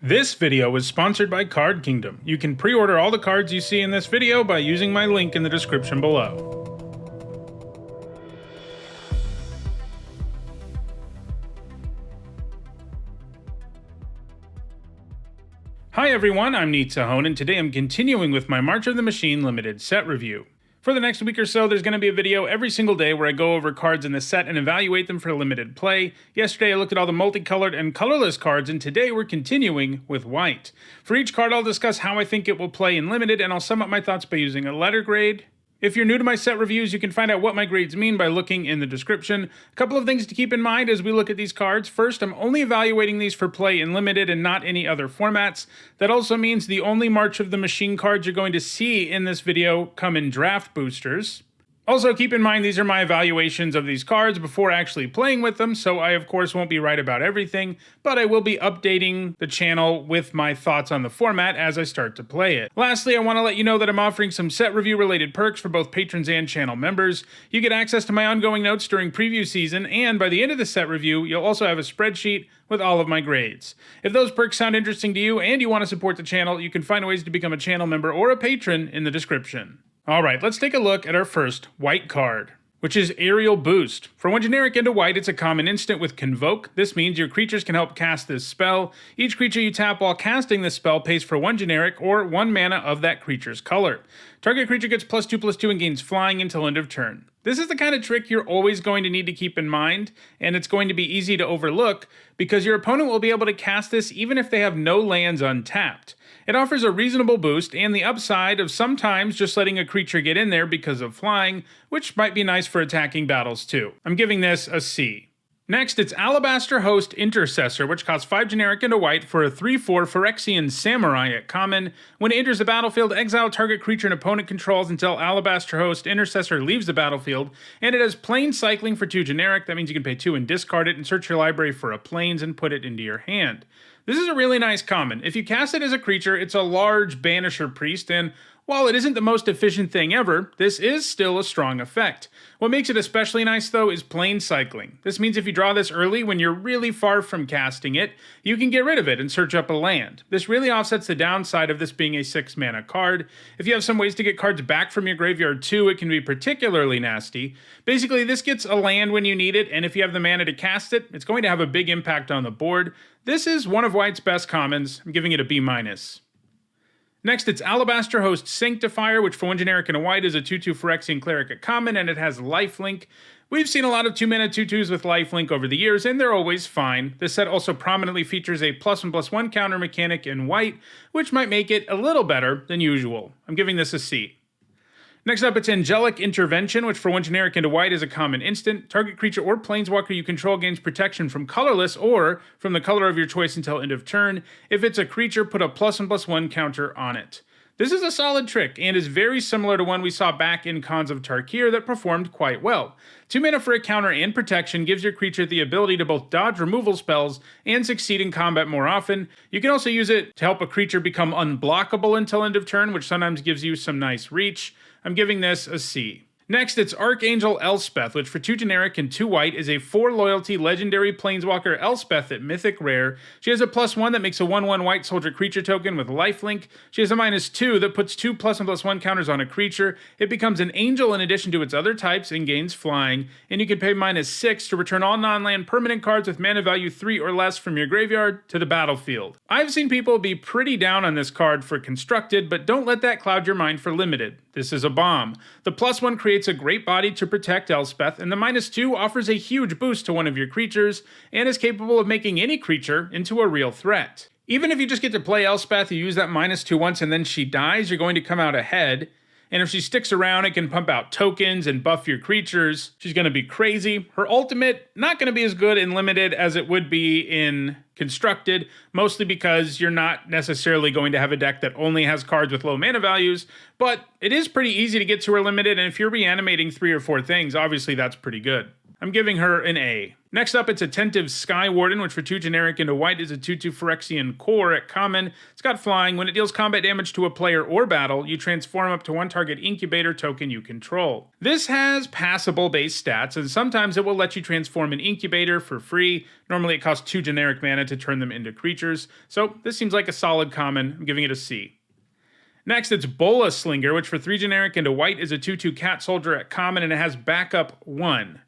This video was sponsored by Card Kingdom. You can pre-order all the cards you see in this video by using my link in the description below. Hi everyone, I'm Nissa, and today I'm continuing with my March of the Machine limited set review. For the next week or so, there's going to be a video every single day where I go over cards in the set and evaluate them for limited play. Yesterday I looked at all the multicolored and colorless cards, and today we're continuing with white. For each card I'll discuss how I think it will play in limited, and I'll sum up my thoughts by using a letter grade. If you're new to my set reviews, you can find out what my grades mean by looking in the description. A couple of things to keep in mind as we look at these cards. First, I'm only evaluating these for play in limited and not any other formats. That also means the only March of the Machine cards you're going to see in this video come in draft boosters. Also, keep in mind these are my evaluations of these cards before actually playing with them, so I of course won't be right about everything, but I will be updating the channel with my thoughts on the format as I start to play it. Lastly, I want to let you know that I'm offering some set review related perks for both patrons and channel members. You get access to my ongoing notes during preview season, and by the end of the set review, you'll also have a spreadsheet with all of my grades. If those perks sound interesting to you and you want to support the channel, you can find ways to become a channel member or a patron in the description. Alright, let's take a look at our first white card, which is Aerial Boost. For one generic into white, it's a common instant with Convoke. This means your creatures can help cast this spell. Each creature you tap while casting this spell pays for one generic or one mana of that creature's color. Target creature gets +2/+2 and gains flying until end of turn. This is the kind of trick you're always going to need to keep in mind, and it's going to be easy to overlook because your opponent will be able to cast this even if they have no lands untapped. It offers a reasonable boost and the upside of sometimes just letting a creature get in there because of flying, which might be nice for attacking battles too. I'm giving this a C. Next, it's Alabaster Host Intercessor, which costs 5 generic into white for a 3/4 Phyrexian Samurai at common. When it enters the battlefield, exile target creature an opponent controls until Alabaster Host Intercessor leaves the battlefield, and it has plain cycling for 2 generic. That means you can pay 2 and discard it and search your library for a plains and put it into your hand. This is a really nice common. If you cast it as a creature, it's a large Banisher Priest, and while it isn't the most efficient thing ever, this is still a strong effect. What makes it especially nice though is plain cycling. This means if you draw this early when you're really far from casting it, you can get rid of it and search up a land. This really offsets the downside of this being a 6 mana card. If you have some ways to get cards back from your graveyard too, it can be particularly nasty. Basically, this gets a land when you need it, and if you have the mana to cast it, it's going to have a big impact on the board. This is one of white's best commons. I'm giving it a B-. Next, it's Alabaster Host Sanctifier, which for one generic and a white is a 2/2 Phyrexian Cleric at common, and it has lifelink. We've seen a lot of 2-mana 2/2s with lifelink over the years, and they're always fine. This set also prominently features a +1/+1 counter mechanic in white, which might make it a little better than usual. I'm giving this a C. Next up, it's Angelic Intervention, which for one generic into white is a common instant. Target creature or planeswalker you control gains protection from colorless or from the color of your choice until end of turn. If it's a creature, put a +1/+1 counter on it. This is a solid trick, and is very similar to one we saw back in Khans of Tarkir that performed quite well. 2 mana for a counter and protection gives your creature the ability to both dodge removal spells and succeed in combat more often. You can also use it to help a creature become unblockable until end of turn, which sometimes gives you some nice reach. I'm giving this a C. Next, it's Archangel Elspeth, which for 2 generic and 2 white is a 4 loyalty legendary planeswalker Elspeth at Mythic Rare. She has a +1 that makes a 1/1 white soldier creature token with lifelink. She has a -2 that puts 2 +1/+1 counters on a creature. It becomes an angel in addition to its other types and gains flying. And you can pay -6 to return all non-land permanent cards with mana value 3 or less from your graveyard to the battlefield. I've seen people be pretty down on this card for constructed, but don't let that cloud your mind for limited. This is a bomb. The +1 creates a great body to protect Elspeth, and the -2 offers a huge boost to one of your creatures, and is capable of making any creature into a real threat. Even if you just get to play Elspeth, you use that -2 once and then she dies, you're going to come out ahead. And if she sticks around, it can pump out tokens and buff your creatures. She's going to be crazy. Her ultimate, not going to be as good in limited as it would be in constructed, mostly because you're not necessarily going to have a deck that only has cards with low mana values, but it is pretty easy to get to her limited, and if you're reanimating 3 or 4 things, obviously that's pretty good. I'm giving her an A. Next up, it's Attentive Sky Warden, which for 2 generic into white is a 2/2 Phyrexian core at common. It's got flying. When it deals combat damage to a player or battle, you transform up to 1 target incubator token you control. This has passable base stats, and sometimes it will let you transform an incubator for free. Normally it costs 2 generic mana to turn them into creatures, so this seems like a solid common. I'm giving it a C. Next, it's Bola Slinger, which for 3 generic into white is a 2/2 cat soldier at common, and it has backup 1.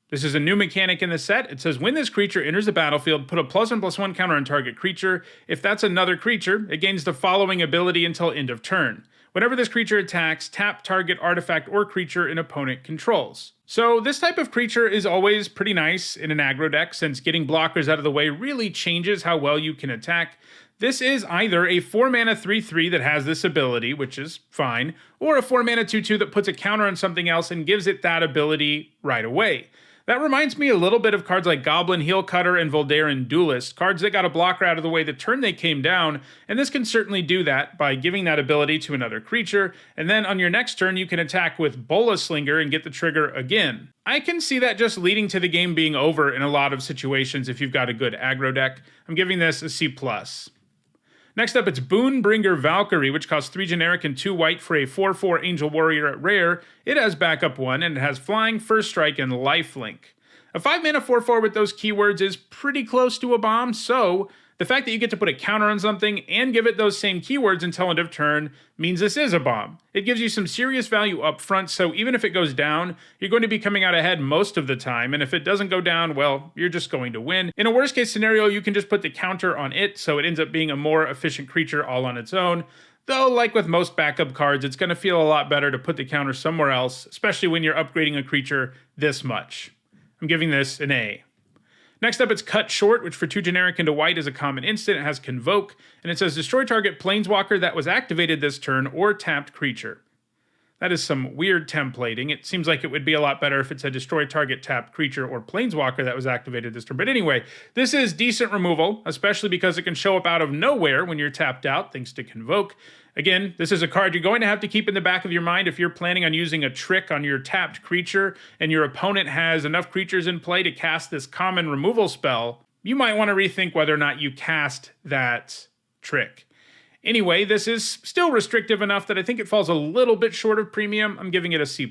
This is a new mechanic in the set. It says when this creature enters the battlefield, put a +1/+1 counter on target creature. If that's another creature, it gains the following ability until end of turn. Whenever this creature attacks, tap target artifact or creature an opponent controls. So this type of creature is always pretty nice in an aggro deck, since getting blockers out of the way really changes how well you can attack. This is either a 4-mana 3/3 that has this ability, which is fine, or a 4-mana 2/2 that puts a counter on something else and gives it that ability right away. That reminds me a little bit of cards like Goblin Heel Cutter and Voldaren Duelist, cards that got a blocker out of the way the turn they came down, and this can certainly do that by giving that ability to another creature, and then on your next turn you can attack with Bola Slinger and get the trigger again. I can see that just leading to the game being over in a lot of situations if you've got a good aggro deck. I'm giving this a C+. Next up, it's Boonbringer Valkyrie, which costs 3 generic and 2 white for a 4/4 Angel Warrior at rare. It has backup 1, and it has flying, first strike, and lifelink. A 5-mana 4/4 with those keywords is pretty close to a bomb, so the fact that you get to put a counter on something and give it those same keywords until end of turn means this is a bomb. It gives you some serious value up front, so even if it goes down, you're going to be coming out ahead most of the time, and if it doesn't go down, well, you're just going to win. In a worst case scenario, you can just put the counter on it, so it ends up being a more efficient creature all on its own. Though, like with most backup cards, it's going to feel a lot better to put the counter somewhere else, especially when you're upgrading a creature this much. I'm giving this an A. Next up, it's Cut Short, which for 2 generic into white is a common instant. It has Convoke, and it says destroy target planeswalker that was activated this turn or tapped creature. That is some weird templating. It seems like it would be a lot better if it said destroy target tapped creature or planeswalker that was activated this turn. But anyway, this is decent removal, especially because it can show up out of nowhere when you're tapped out, thanks to Convoke. Again, this is a card you're going to have to keep in the back of your mind if you're planning on using a trick on your tapped creature and your opponent has enough creatures in play to cast this common removal spell. You might want to rethink whether or not you cast that trick. Anyway, this is still restrictive enough that I think it falls a little bit short of premium. I'm giving it a C+.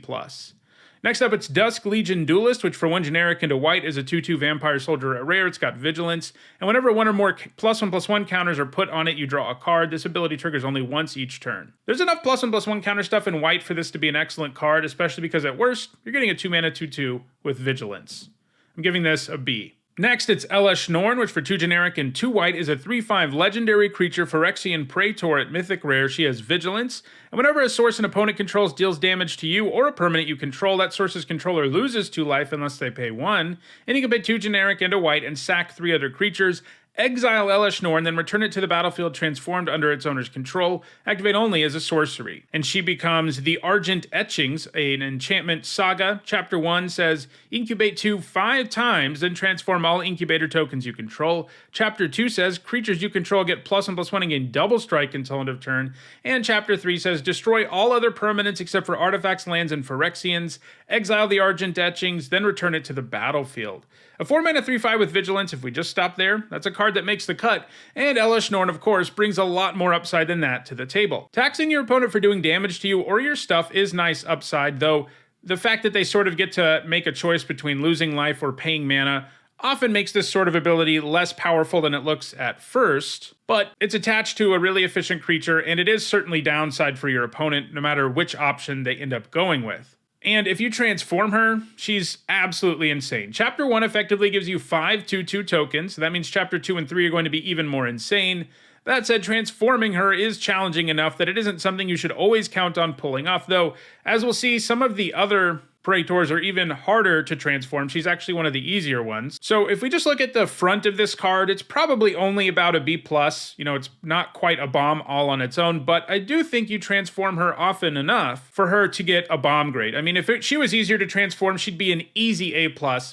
Next up, it's Dusk Legion Duelist, which for 1 generic into white is a 2/2 Vampire Soldier at rare. It's got Vigilance, and whenever 1 or more +1/+1 counters are put on it, you draw a card. This ability triggers only once each turn. There's enough +1/+1 counter stuff in white for this to be an excellent card, especially because at worst, you're getting a 2-mana 2/2 with Vigilance. I'm giving this a B. Next, it's Elesh Norn, which for 2 generic and 2 white is a 3/5 legendary creature, Phyrexian Praetor at Mythic Rare. She has Vigilance, and whenever a source an opponent controls deals damage to you or a permanent you control, that source's controller loses 2 life unless they pay 1, and you can pay 2 generic and a white and sack 3 other creatures, exile Elesh Norn, then return it to the battlefield transformed under its owner's control, activate only as a sorcery. And she becomes the Argent Etchings, an enchantment saga. Chapter 1 says, incubate 2 5 times, then transform all incubator tokens you control. Chapter 2 says, creatures you control get +1/+1 and gain double strike until end of turn. And Chapter 3 says, destroy all other permanents except for artifacts, lands, and Phyrexians, exile the Argent Etchings, then return it to the battlefield. A 4-mana 3/5 with Vigilance, if we just stop there, that's a card that makes the cut, and Elesh Norn, of course, brings a lot more upside than that to the table. Taxing your opponent for doing damage to you or your stuff is nice upside, though the fact that they sort of get to make a choice between losing life or paying mana often makes this sort of ability less powerful than it looks at first, but it's attached to a really efficient creature, and it is certainly downside for your opponent, no matter which option they end up going with. And if you transform her, she's absolutely insane. Chapter 1 effectively gives you 5 2/2 tokens, so that means Chapter 2 and 3 are going to be even more insane. That said, transforming her is challenging enough that it isn't something you should always count on pulling off, though, as we'll see, some of the other Praetors are even harder to transform. She's actually one of the easier ones. So if we just look at the front of this card, it's probably only about a B+. You know, it's not quite a bomb all on its own, but I do think you transform her often enough for her to get a bomb grade. I mean, if she was easier to transform, she'd be an easy A+,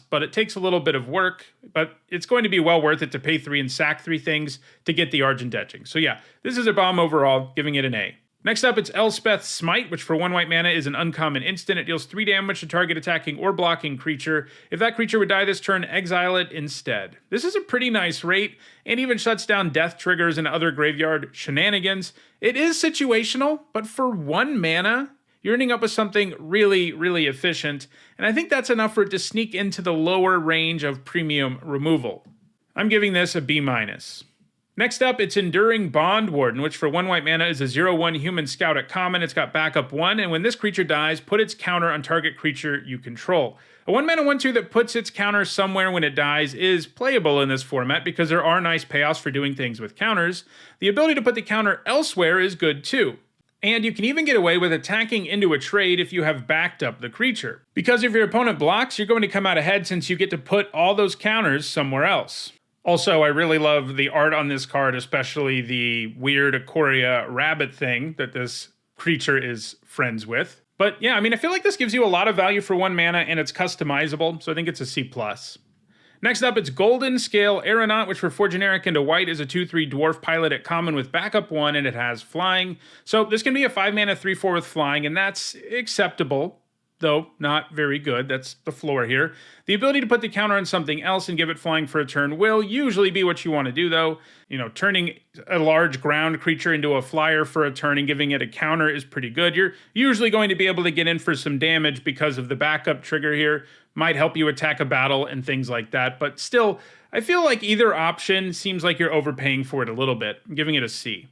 but it takes a little bit of work, but it's going to be well worth it to pay 3 and sack 3 things to get the Argent Etching. So yeah, this is a bomb overall, giving it an A. Next up, it's Elspeth's Smite, which for 1 white mana is an uncommon instant. It deals 3 damage to target attacking or blocking creature. If that creature would die this turn, exile it instead. This is a pretty nice rate, and even shuts down death triggers and other graveyard shenanigans. It is situational, but for 1 mana, you're ending up with something really, really efficient, and I think that's enough for it to sneak into the lower range of premium removal. I'm giving this a B-. Next up, it's Enduring Bond Warden, which for 1 white mana is a 0/1 human scout at common. It's got backup 1, and when this creature dies, put its counter on target creature you control. A 1 mana 1/2 that puts its counter somewhere when it dies is playable in this format because there are nice payoffs for doing things with counters. The ability to put the counter elsewhere is good too. And you can even get away with attacking into a trade if you have backed up the creature. Because if your opponent blocks, you're going to come out ahead since you get to put all those counters somewhere else. Also, I really love the art on this card, especially the weird Ikoria rabbit thing that this creature is friends with. But yeah, I mean, I feel like this gives you a lot of value for 1 mana and it's customizable, so I think it's a C+. Next up, it's Golden Scale Aeronaut, which for 4 generic into white is a 2/3 dwarf pilot at common with backup 1, and it has flying. So this can be a 5 mana 3/4 with flying, and that's acceptable, though not very good. That's the floor here. The ability to put the counter on something else and give it flying for a turn will usually be what you want to do, though. You know, turning a large ground creature into a flyer for a turn and giving it a counter is pretty good. You're usually going to be able to get in for some damage because of the backup trigger here. Might help you attack a battle and things like that, but still, I feel like either option seems like you're overpaying for it a little bit. I'm giving it a C.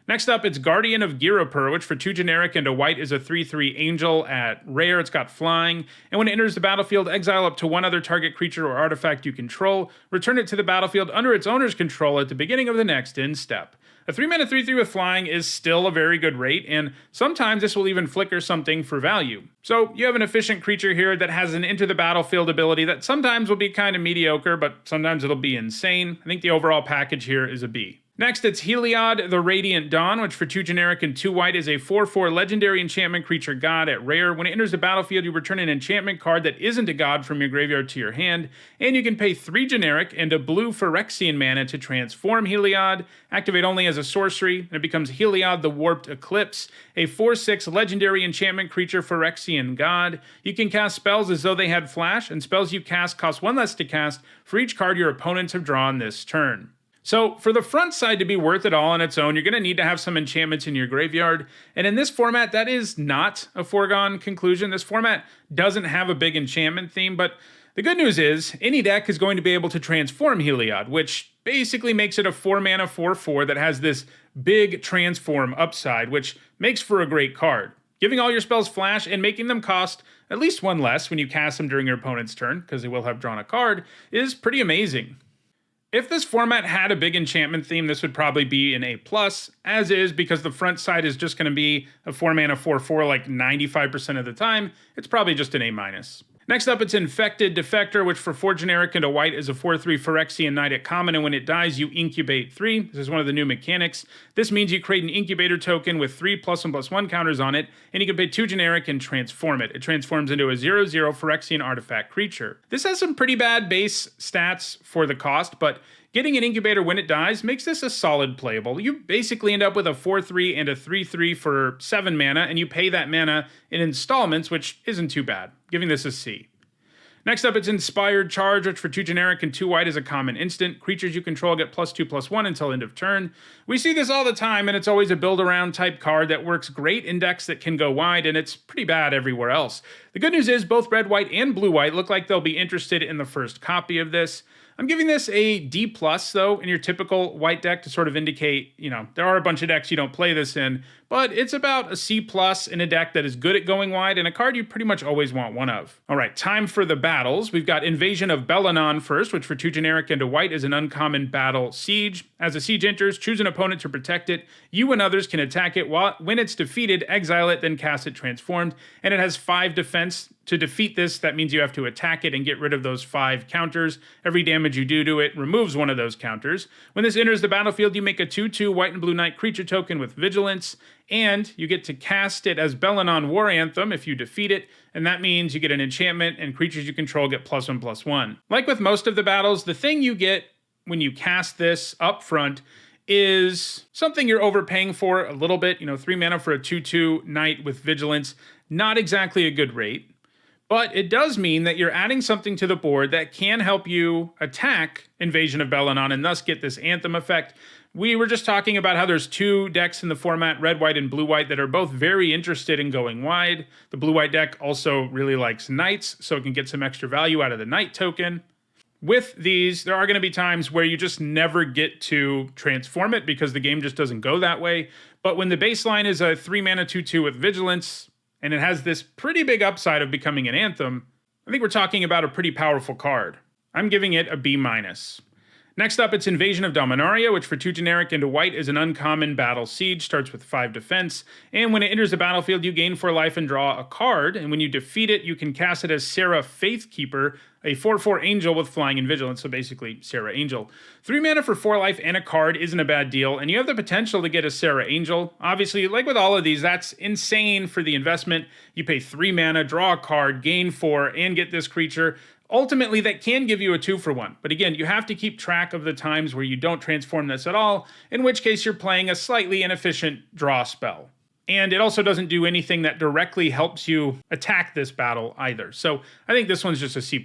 Next up, it's Guardian of Girapur, which for 2 generic and a white is a 3/3 angel at rare. It's got flying, and when it enters the battlefield, exile up to 1 other target creature or artifact you control, return it to the battlefield under its owner's control at the beginning of the next end step. A 3 mana 3/3 with flying is still a very good rate, and sometimes this will even flicker something for value. So you have an efficient creature here that has an enter the battlefield ability that sometimes will be kind of mediocre, but sometimes it'll be insane. I think the overall package here is a B. Next, it's Heliod, the Radiant Dawn, which for 2 generic and 2 white is a 4/4 legendary enchantment creature god at rare. When it enters the battlefield, you return an enchantment card that isn't a god from your graveyard to your hand, and you can pay 3 generic and a blue Phyrexian mana to transform Heliod, activate only as a sorcery, and it becomes Heliod the Warped Eclipse, a 4/6 legendary enchantment creature Phyrexian god. You can cast spells as though they had flash, and spells you cast cost 1 less to cast for each card your opponents have drawn this turn. So for the front side to be worth it all on its own, you're going to need to have some enchantments in your graveyard. And in this format, that is not a foregone conclusion. This format doesn't have a big enchantment theme, but the good news is any deck is going to be able to transform Heliod, which basically makes it a 4 mana 4/4 that has this big transform upside, which makes for a great card. Giving all your spells flash and making them cost at least 1 less when you cast them during your opponent's turn, because they will have drawn a card, is pretty amazing. If this format had a big enchantment theme, this would probably be an A+, as is, because the front side is just going to be a 4 mana 4/4 like 95% of the time. It's probably just an A-. Next up, it's Infected Defector, which for 4 generic and a white is a 4/3 Phyrexian Knight at common, and when it dies, you incubate 3. This is one of the new mechanics. This means you create an incubator token with 3 +1/+1 counters on it, and you can pay 2 generic and transform it. It transforms into a 0/0 Phyrexian artifact creature. This has some pretty bad base stats for the cost, but getting an incubator when it dies makes this a solid playable. You basically end up with a 4/3 and a 3/3 for 7 mana, and you pay that mana in installments, which isn't too bad. Giving this a C. Next up, it's Inspired Charge, which for 2 generic and 2 white is a common instant. Creatures you control get +2/+1 until end of turn. We see this all the time, and it's always a build-around type card that works great in decks that can go wide, and it's pretty bad everywhere else. The good news is both red, white, and blue, white look like they'll be interested in the first copy of this. I'm giving this a D+, though, in your typical white deck to sort of indicate, you know, there are a bunch of decks you don't play this in, but it's about a C+ in a deck that is good at going wide and a card you pretty much always want one of. All right, time for the battles. We've got Invasion of Belanon first, which for 2 generic and a white is an uncommon battle siege. As a siege enters, choose an opponent to protect it. You and others can attack it. When it's defeated, exile it, then cast it transformed, and it has 5 defense. To defeat this, that means you have to attack it and get rid of those 5 counters. Every damage you do to it removes one of those counters. When this enters the battlefield, you make a 2/2 white and blue knight creature token with vigilance, and you get to cast it as Belanon War Anthem if you defeat it, and that means you get an enchantment and creatures you control get +1/+1. Like with most of the battles, the thing you get when you cast this up front is something you're overpaying for a little bit. 3 mana for a 2/2 knight with vigilance, not exactly a good rate. But it does mean that you're adding something to the board that can help you attack Invasion of Belanon and thus get this Anthem effect. We were just talking about how there's 2 decks in the format, red, white, and blue, white, that are both very interested in going wide. The blue, white deck also really likes knights, so it can get some extra value out of the knight token. With these, there are going to be times where you just never get to transform it because the game just doesn't go that way. But when the baseline is a 3 mana 2/2 with vigilance, and it has this pretty big upside of becoming an Anthem, I think we're talking about a pretty powerful card. I'm giving it a B-. Next up, it's Invasion of Dominaria, which for 2 generic into white is an uncommon battle siege, starts with 5 defense, and when it enters the battlefield, you gain 4 life and draw a card, and when you defeat it, you can cast it as Sarah Faithkeeper, a 4/4 angel with flying and vigilance, so basically Sarah Angel. 3 mana for 4 life and a card isn't a bad deal, and you have the potential to get a Sarah Angel. Obviously, like with all of these, that's insane for the investment. You pay 3 mana, draw a card, gain 4, and get this creature. Ultimately, that can give you a 2-for-1, but again, you have to keep track of the times where you don't transform this at all, in which case you're playing a slightly inefficient draw spell. And it also doesn't do anything that directly helps you attack this battle either. So I think this one's just a C+.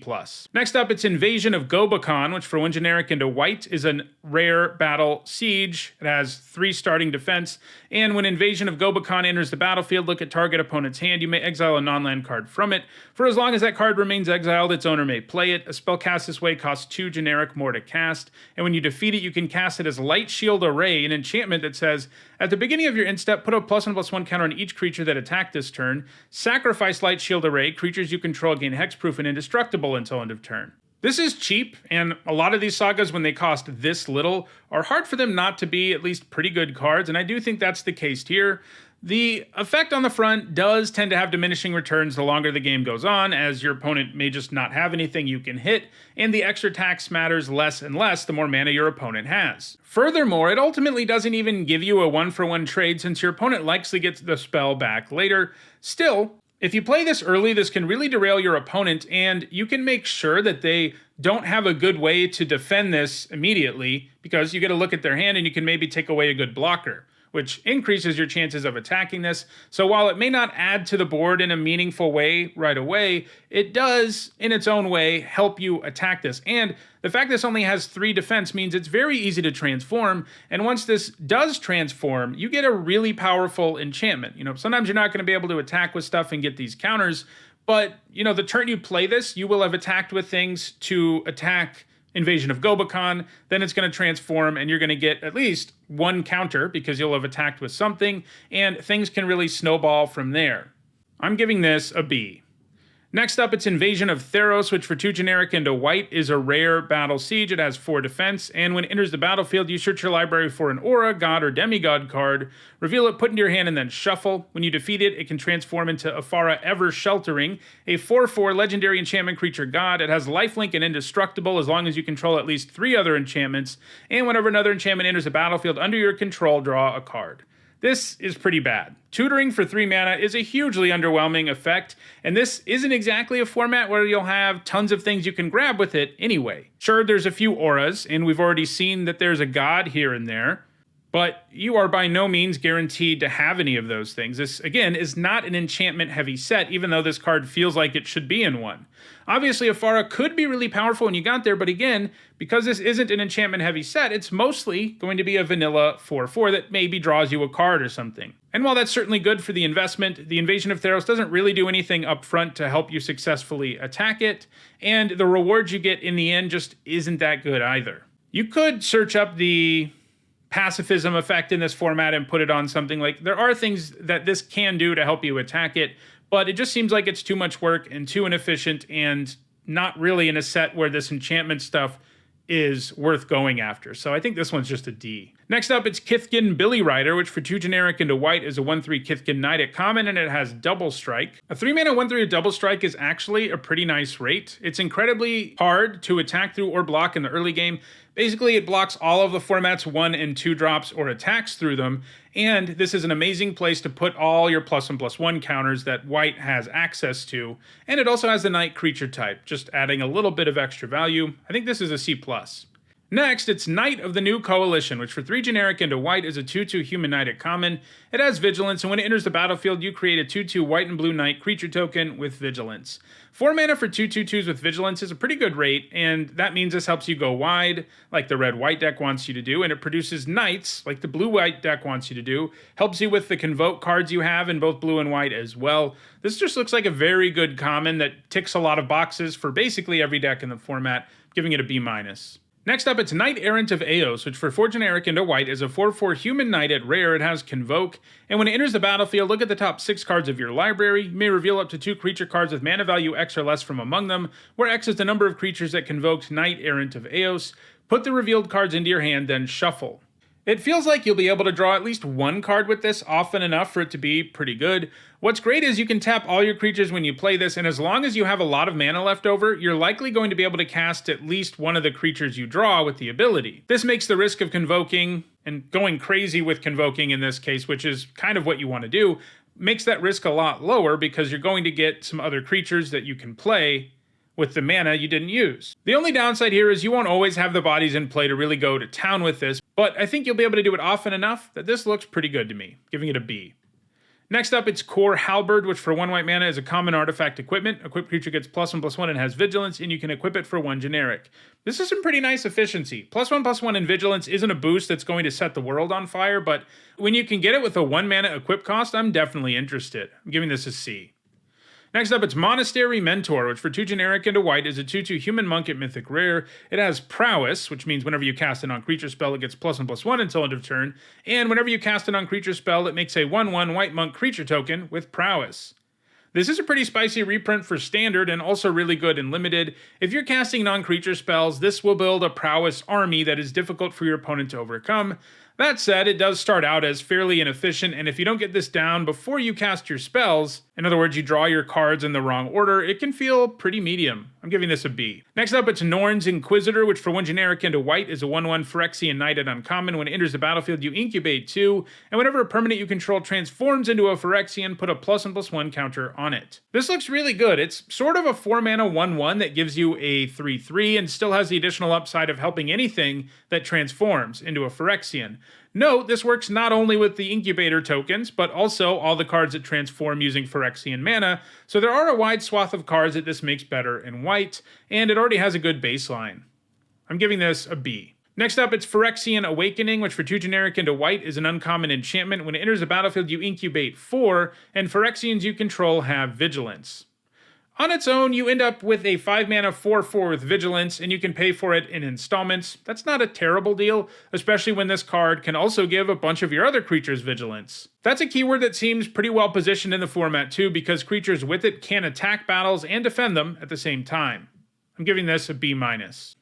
Next up, it's Invasion of Gobakon, which for 1 generic into white is a rare battle siege. It has 3 starting defense. And when Invasion of Gobakon enters the battlefield, look at target opponent's hand. You may exile a non-land card from it. For as long as that card remains exiled, its owner may play it. A spell cast this way costs 2 generic more to cast. And when you defeat it, you can cast it as Light Shield Array, an enchantment that says, at the beginning of your end step, put a +1/+1 counter on each creature that attacked this turn. Sacrifice Light Shield Array. Creatures you control gain hexproof and indestructible until end of turn. This is cheap, and a lot of these sagas, when they cost this little, are hard for them not to be at least pretty good cards, and I do think that's the case here. The effect on the front does tend to have diminishing returns the longer the game goes on, as your opponent may just not have anything you can hit, and the extra tax matters less and less the more mana your opponent has. Furthermore, it ultimately doesn't even give you a 1-for-1 trade since your opponent likely gets the spell back later. Still, if you play this early, this can really derail your opponent, and you can make sure that they don't have a good way to defend this immediately, because you get a look at their hand and you can maybe take away a good blocker, which increases your chances of attacking this. So while it may not add to the board in a meaningful way right away, it does, in its own way, help you attack this. And the fact this only has 3 defense means it's very easy to transform, and once this does transform, you get a really powerful enchantment. Sometimes you're not going to be able to attack with stuff and get these counters, but, the turn you play this, you will have attacked with things to attack Invasion of Gobakon, then it's going to transform and you're going to get at least 1 counter because you'll have attacked with something, and things can really snowball from there. I'm giving this a B. Next up, it's Invasion of Theros, which for 2 generic into white is a rare battle siege. It has 4 defense, and when it enters the battlefield, you search your library for an aura, god, or demigod card, reveal it, put into your hand, and then shuffle. When you defeat it, it can transform into Afara Ever Sheltering, a 4/4 legendary enchantment creature god. It has lifelink and indestructible as long as you control at least 3 other enchantments, and whenever another enchantment enters the battlefield under your control, draw a card. This is pretty bad. Tutoring for 3 mana is a hugely underwhelming effect, and this isn't exactly a format where you'll have tons of things you can grab with it anyway. Sure, there's a few auras, and we've already seen that there's a god here and there, but you are by no means guaranteed to have any of those things. This, again, is not an enchantment-heavy set, even though this card feels like it should be in one. Obviously, Afara could be really powerful when you got there, but again, because this isn't an enchantment-heavy set, it's mostly going to be a vanilla 4/4 that maybe draws you a card or something. And while that's certainly good for the investment, the Invasion of Theros doesn't really do anything up front to help you successfully attack it, and the rewards you get in the end just isn't that good either. You could search up the pacifism effect in this format and put it on something. Like, there are things that this can do to help you attack it, but it just seems like it's too much work and too inefficient and not really in a set where this enchantment stuff is worth going after. So I think this one's just a D. Next up, it's Kithkin Billy Rider, which for 2 generic into white is a 1/3 Kithkin Knight at common, and it has double strike. A 3 mana 1/3 double strike is actually a pretty nice rate. It's incredibly hard to attack through or block in the early game. Basically, it blocks all of the format's 1 and 2 drops or attacks through them, and this is an amazing place to put all your +1/+1 counters that white has access to, and it also has the Knight creature type, just adding a little bit of extra value. I think this is a C+. Next, it's Knight of the New Coalition, which for 3 generic and a white is a 2/2 human knight at common. It has Vigilance, and when it enters the battlefield, you create a 2/2 white and blue knight creature token with Vigilance. 4 mana for 2/2/2s with Vigilance is a pretty good rate, and that means this helps you go wide, like the red-white deck wants you to do, and it produces knights, like the blue-white deck wants you to do, helps you with the Convoke cards you have in both blue and white as well. This just looks like a very good common that ticks a lot of boxes for basically every deck in the format, giving it a B-. Next up, it's Knight Errant of Eos, which for 4 generic and a white is a 4/4 human knight at rare. It has Convoke, and when it enters the battlefield, look at the top 6 cards of your library. You may reveal up to 2 creature cards with mana value X or less from among them, where X is the number of creatures that convoked Knight Errant of Eos. Put the revealed cards into your hand, then shuffle. It feels like you'll be able to draw at least 1 card with this often enough for it to be pretty good. What's great is you can tap all your creatures when you play this, and as long as you have a lot of mana left over, you're likely going to be able to cast at least one of the creatures you draw with the ability. This makes the risk of convoking, and going crazy with convoking in this case, which is kind of what you want to do, makes that risk a lot lower because you're going to get some other creatures that you can play with the mana you didn't use. The only downside here is you won't always have the bodies in play to really go to town with this, but I think you'll be able to do it often enough that this looks pretty good to me, giving it a B. Next up, it's Core Halberd, which for 1 white mana is a common artifact equipment. Equipped creature gets +1/+1 and has Vigilance, and you can equip it for 1 generic. This is some pretty nice efficiency. +1/+1 and Vigilance isn't a boost that's going to set the world on fire, but when you can get it with a 1 mana equip cost, I'm definitely interested. I'm giving this a C. Next up, it's Monastery Mentor, which for 2 generic and a white is a 2/2 human monk at mythic rare. It has Prowess, which means whenever you cast a non-creature spell, it gets +1/+1 until end of turn, and whenever you cast a non-creature spell, it makes a 1/1 white monk creature token with Prowess. This is a pretty spicy reprint for Standard and also really good in Limited. If you're casting non-creature spells, this will build a Prowess army that is difficult for your opponent to overcome. That said, it does start out as fairly inefficient, and if you don't get this down before you cast your spells, in other words, you draw your cards in the wrong order, it can feel pretty medium. I'm giving this a B. Next up, it's Norn's Inquisitor, which for 1 generic and a white is a 1/1 Phyrexian Knight at uncommon. When it enters the battlefield, you incubate 2, and whenever a permanent you control transforms into a Phyrexian, put a +1/+1 counter on it. This looks really good. It's sort of a 4 mana 1/1 that gives you a 3/3 and still has the additional upside of helping anything that transforms into a Phyrexian. Note, this works not only with the incubator tokens, but also all the cards that transform using Phyrexian mana, so there are a wide swath of cards that this makes better in white, and it already has a good baseline. I'm giving this a B. Next up, it's Phyrexian Awakening, which for 2 generic and a white is an uncommon enchantment. When it enters the battlefield, you incubate 4, and Phyrexians you control have Vigilance. On its own, you end up with a 5 mana 4/4 with Vigilance, and you can pay for it in installments. That's not a terrible deal, especially when this card can also give a bunch of your other creatures Vigilance. That's a keyword that seems pretty well positioned in the format too, because creatures with it can attack battles and defend them at the same time. I'm giving this a B-.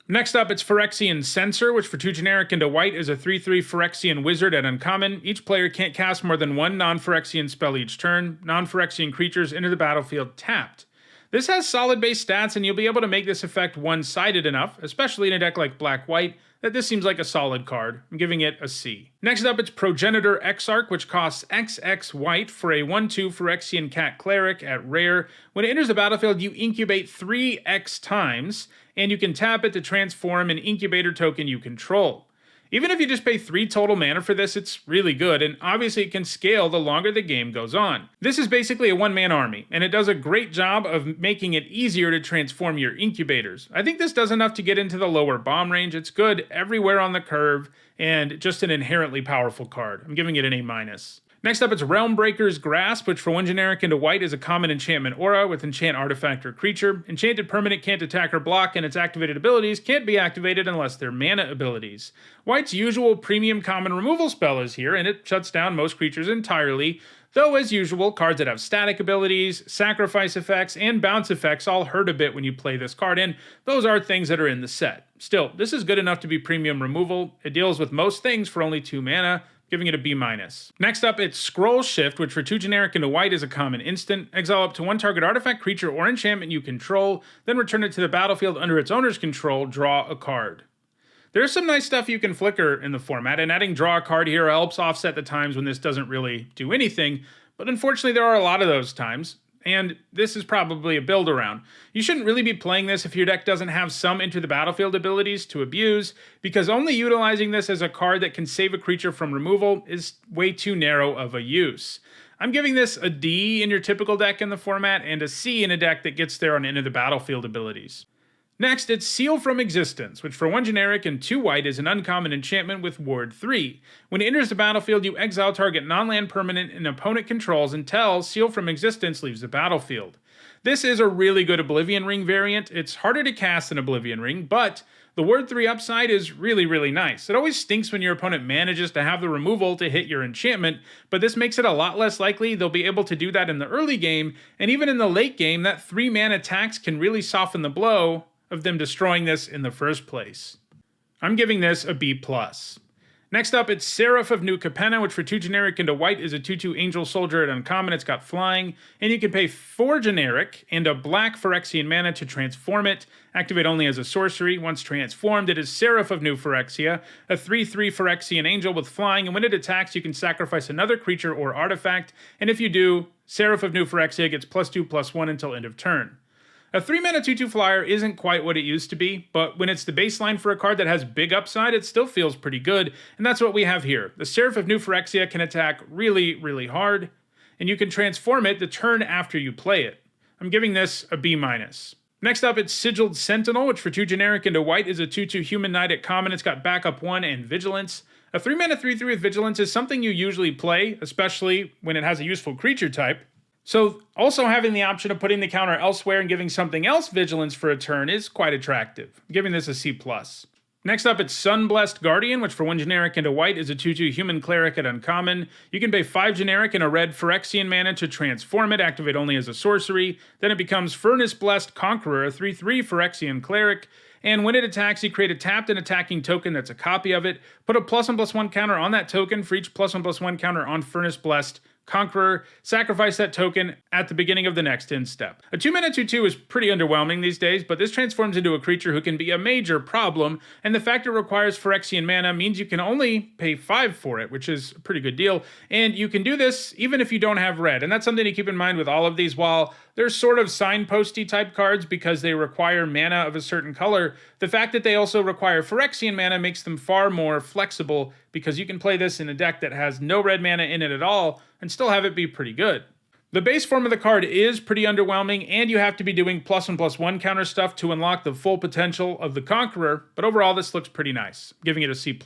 Next up, it's Phyrexian Censor, which for 2 generic and a white is a 3/3 Phyrexian Wizard at uncommon. Each player can't cast more than 1 non-Phyrexian spell each turn. Non-Phyrexian creatures enter the battlefield tapped. This has solid base stats, and you'll be able to make this effect one-sided enough, especially in a deck like Black-White, that this seems like a solid card. I'm giving it a C. Next up, it's Progenitor Exarc, which costs XX white for a 1/2 Phyrexian Cat Cleric at rare. When it enters the battlefield, you incubate 3x times, and you can tap it to transform an incubator token you control. Even if you just pay 3 total mana for this, it's really good, and obviously it can scale the longer the game goes on. This is basically a 1-man army, and it does a great job of making it easier to transform your incubators. I think this does enough to get into the lower bomb range. It's good everywhere on the curve, and just an inherently powerful card. I'm giving it an A-. Next up, it's Realmbreaker's Grasp, which for 1 generic and a white is a common enchantment aura with enchant artifact or creature. Enchanted permanent can't attack or block, and its activated abilities can't be activated unless they're mana abilities. White's usual premium common removal spell is here, and it shuts down most creatures entirely, though as usual, cards that have static abilities, sacrifice effects, and bounce effects all hurt a bit when you play this card, and those are things that are in the set. Still, this is good enough to be premium removal. It deals with most things for only 2 mana, giving it a B-. Next up, it's Scroll Shift, which for 2 generic and a white is a common instant. Exile up to 1 target artifact, creature, or enchantment you control, then return it to the battlefield under its owner's control, draw a card. There's some nice stuff you can flicker in the format, and adding draw a card here helps offset the times when this doesn't really do anything, but unfortunately there are a lot of those times. and this is probably a build around. You shouldn't really be playing this if your deck doesn't have some Enter the Battlefield abilities to abuse, because only utilizing this as a card that can save a creature from removal is way too narrow of a use. I'm giving this a D in your typical deck in the format, and a C in a deck that gets there on Enter the Battlefield abilities. Next, it's Seal from Existence, which for 1 generic and 2 white is an uncommon enchantment with Ward 3. When it enters the battlefield, you exile target non-land permanent an opponent controls until Seal from Existence leaves the battlefield. This is a really good Oblivion Ring variant. It's harder to cast than Oblivion Ring, but the Ward 3 upside is really nice. It always stinks when your opponent manages to have the removal to hit your enchantment, but this makes it a lot less likely they'll be able to do that in the early game, and even in the late game, that 3-mana tax can really soften the blow of them destroying this in the first place. I'm giving this a B+. Next up, it's Seraph of New Capenna, which for 2 generic and a white is a 2/2 Angel Soldier at uncommon. It's got flying, and you can pay 4 generic and a black Phyrexian mana to transform it. Activate only as a sorcery. Once transformed, it is Seraph of New Phyrexia, a 3/3 Phyrexian Angel with flying, and when it attacks, you can sacrifice another creature or artifact, and if you do, Seraph of New Phyrexia gets +2/+1 until end of turn. A 3-mana 2/2 flyer isn't quite what it used to be, but when it's the baseline for a card that has big upside, it still feels pretty good, and that's what we have here. The Seraph of New Phyrexia can attack really hard, and you can transform it the turn after you play it. I'm giving this a B-. Next up, it's Sigiled Sentinel, which for 2 generic and a white is a 2/2 Human Knight at common. It's got backup 1 and Vigilance. A 3-mana 3/3 with Vigilance is something you usually play, especially when it has a useful creature type. So also having the option of putting the counter elsewhere and giving something else Vigilance for a turn is quite attractive. I'm giving this a C+. Next up, it's Sunblessed Guardian, which for 1 generic and a white is a 2/2 Human Cleric at uncommon. You can pay 5 generic and a red Phyrexian mana to transform it, activate only as a sorcery. Then it becomes Furnace Blessed Conqueror, a 3/3 Phyrexian Cleric. And when it attacks, you create a tapped and attacking token that's a copy of it. Put a +1/+1 counter on that token for each +1/+1 counter on Furnace Blessed Conqueror, sacrifice that token at the beginning of the next end step. A 2-mana 2/2 is pretty underwhelming these days, but this transforms into a creature who can be a major problem, and the fact it requires Phyrexian mana means you can only pay 5 for it, which is a pretty good deal, and you can do this even if you don't have red, and that's something to keep in mind with all of these. While they're sort of signposty type cards because they require mana of a certain color, the fact that they also require Phyrexian mana makes them far more flexible because you can play this in a deck that has no red mana in it at all and still have it be pretty good. The base form of the card is pretty underwhelming, and you have to be doing +1/+1 counter stuff to unlock the full potential of the Conqueror, but overall this looks pretty nice, giving it a C+.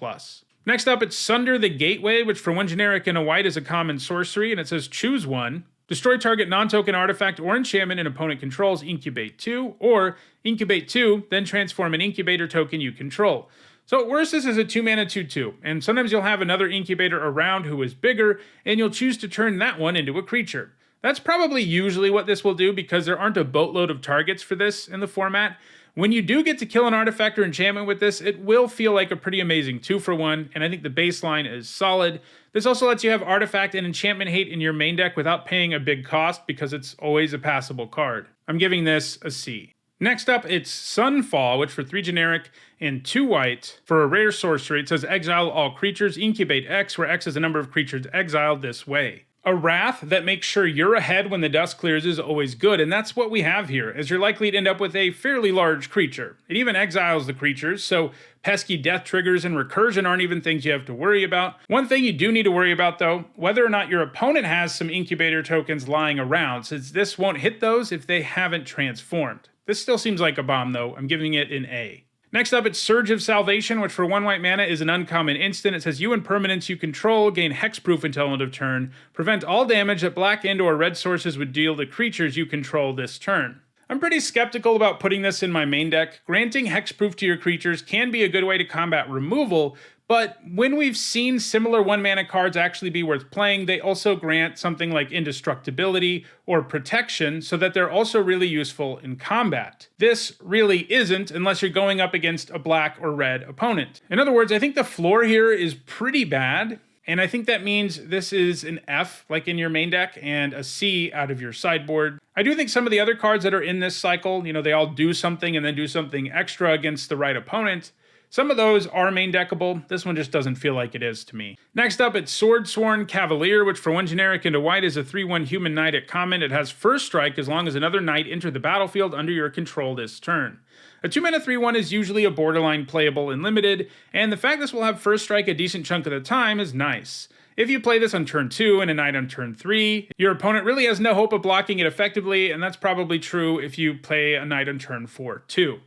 Next up, it's Sunder the Gateway, which for 1 generic and a white is a common sorcery, and it says choose one. Destroy target non-token artifact or enchantment an opponent controls, incubate 2, or incubate 2, then transform an incubator token you control. So at worst, this is a 2-mana 2/2, and sometimes you'll have another incubator around who is bigger, and you'll choose to turn that one into a creature. That's probably usually what this will do because there aren't a boatload of targets for this in the format. When you do get to kill an artifact or enchantment with this, it will feel like a pretty amazing 2-for-1, and I think the baseline is solid. This also lets you have artifact and enchantment hate in your main deck without paying a big cost because it's always a passable card. I'm giving this a C. Next up, it's Sunfall, which for 3 generic and 2 white, for a rare sorcery, it says exile all creatures, incubate X, where X is the number of creatures exiled this way. A wrath that makes sure you're ahead when the dust clears is always good, and that's what we have here, as you're likely to end up with a fairly large creature. It even exiles the creatures, so pesky death triggers and recursion aren't even things you have to worry about. One thing you do need to worry about though, whether or not your opponent has some incubator tokens lying around, since this won't hit those if they haven't transformed. This still seems like a bomb though, I'm giving it an A. Next up, it's Surge of Salvation, which for 1 white mana is an uncommon instant. It says you and permanents you control gain hexproof until end of turn. Prevent all damage that black and or red sources would deal to creatures you control this turn. I'm pretty skeptical about putting this in my main deck. Granting hexproof to your creatures can be a good way to combat removal, but when we've seen similar 1-mana cards actually be worth playing, they also grant something like indestructibility or protection so that they're also really useful in combat. This really isn't unless you're going up against a black or red opponent. In other words, I think the floor here is pretty bad, and I think that means this is an F, like in your main deck, and a C out of your sideboard. I do think some of the other cards that are in this cycle, they all do something and then do something extra against the right opponent. Some of those are main deckable, this one just doesn't feel like it is to me. Next up, it's Swordsworn Cavalier, which for 1 generic into white is a 3/1 human knight at common. It has first strike as long as another knight entered the battlefield under your control this turn. A 2-mana 3/1 is usually a borderline playable in limited, and the fact this will have first strike a decent chunk of the time is nice. If you play this on turn 2 and a knight on turn 3, your opponent really has no hope of blocking it effectively, and that's probably true if you play a knight on turn 4 too.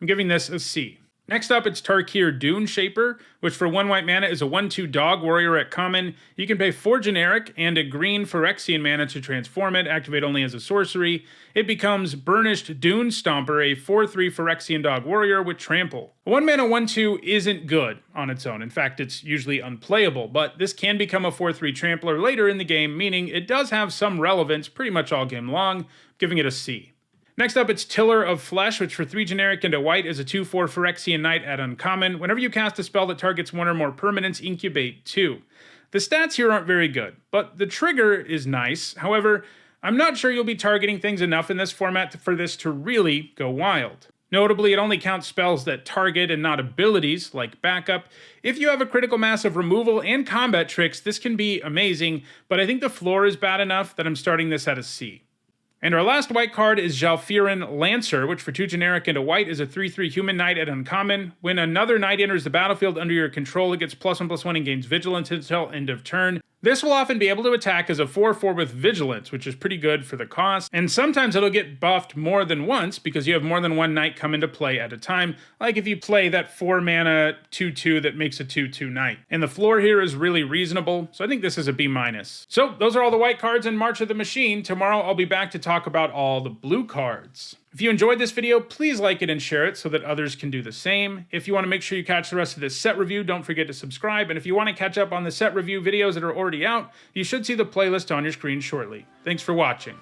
I'm giving this a C. Next up, it's Tarkir Dune Shaper, which for 1 white mana is a 1/2 dog warrior at common. You can pay 4 generic and a green Phyrexian mana to transform it, activate only as a sorcery. It becomes Burnished Dune Stomper, a 4/3 Phyrexian dog warrior with trample. A 1 mana 1/2 isn't good on its own. In fact, it's usually unplayable, but this can become a 4/3 trampler later in the game, meaning it does have some relevance pretty much all game long, giving it a C. Next up, it's Tiller of Flesh, which for 3 generic into white is a 2/4 Phyrexian Knight at uncommon. Whenever you cast a spell that targets 1 or more permanents, incubate 2. The stats here aren't very good, but the trigger is nice. However, I'm not sure you'll be targeting things enough in this format for this to really go wild. Notably, it only counts spells that target and not abilities, like backup. If you have a critical mass of removal and combat tricks, this can be amazing, but I think the floor is bad enough that I'm starting this at a C. And our last white card is Zhalfirin Lancer, which for 2 generic into white is a 3/3 human knight at uncommon. When another knight enters the battlefield under your control, it gets +1/+1 and gains vigilance until end of turn. This will often be able to attack as a 4/4 with vigilance, which is pretty good for the cost, and sometimes it'll get buffed more than once because you have more than 1 knight come into play at a time, like if you play that 4 mana 2/2 that makes a 2/2 knight. And the floor here is really reasonable, so I think this is a B-. So those are all the white cards in March of the Machine. Tomorrow I'll be back to talk about all the blue cards. If you enjoyed this video, please like it and share it so that others can do the same. If you want to make sure you catch the rest of this set review, don't forget to subscribe. And if you want to catch up on the set review videos that are already out, you should see the playlist on your screen shortly. Thanks for watching.